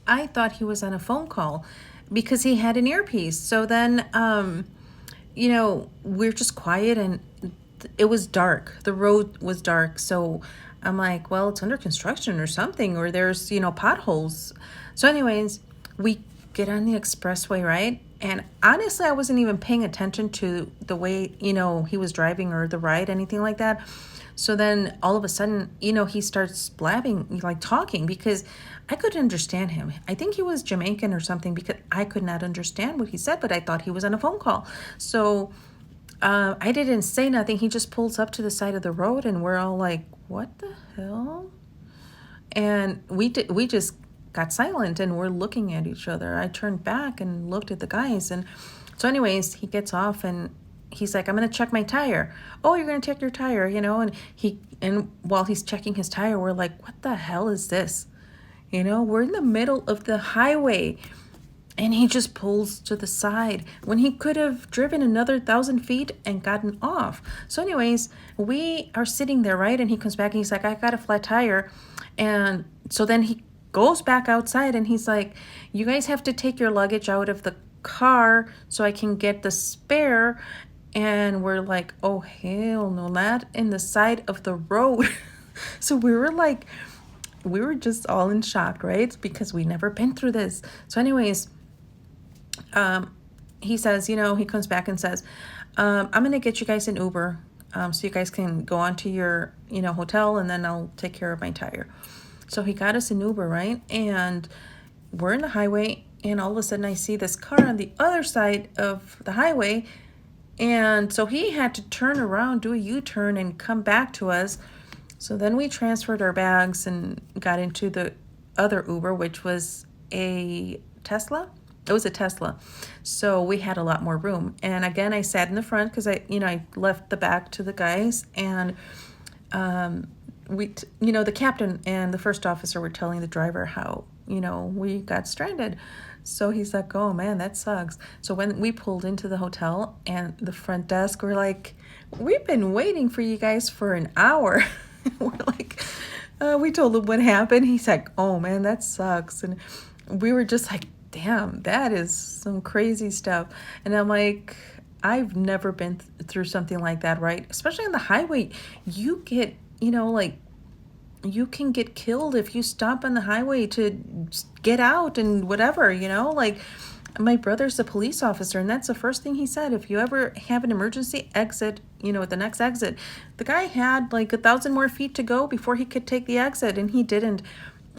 I thought he was on a phone call because he had an earpiece. So then, we're just quiet and it was dark. The road was dark. So I'm like, well, it's under construction or something, or there's, potholes. So, anyways, we get on the expressway, right? And honestly, I wasn't even paying attention to the way, he was driving or the ride, anything like that. So then all of a sudden, he starts blabbing, like talking, because I couldn't understand him. I think he was Jamaican or something because I could not understand what he said, but I thought he was on a phone call. So I didn't say nothing. He just pulls up to the side of the road and we're all like, what the hell? And we just got silent and we're looking at each other. I turned back and looked at the guys. And so anyways, he gets off and he's like, I'm going to check my tire. Oh, you're going to check your tire, and while he's checking his tire, we're like, what the hell is this? We're in the middle of the highway and he just pulls to the side when he could have driven another 1,000 feet and gotten off. So anyways, we are sitting there, right? And he comes back and he's like, I got a flat tire. And so then he goes back outside and he's like, you guys have to take your luggage out of the car so I can get the spare. And we're like, oh, hell no, not in the side of the road. So we were just all in shock, right? Because we never been through this. So anyways, he says, he comes back and says, I'm going to get you guys an Uber so you guys can go on to your, hotel, and then I'll take care of my tire. So he got us an Uber, right? And we're in the highway, and all of a sudden I see this car on the other side of the highway. And so he had to turn around, do a U-turn, and come back to us. So then we transferred our bags and got into the other Uber, which was a Tesla. It was a Tesla. So we had a lot more room. And again, I sat in the front because I left the back to the guys. And the captain and the first officer were telling the driver how, we got stranded. So he's like, oh man, that sucks. So when we pulled into the hotel and the front desk were like, we've been waiting for you guys for an hour. We're like, we told him what happened. He's like, oh man, that sucks. And we were just like, damn, that is some crazy stuff. And I'm like, I've never been through something like that, right? Especially on the highway. You get, you can get killed if you stop on the highway to get out and whatever, like my brother's a police officer and that's the first thing he said. If you ever have an emergency, exit, at the next exit. The guy had like 1,000 more feet to go before he could take the exit and he didn't.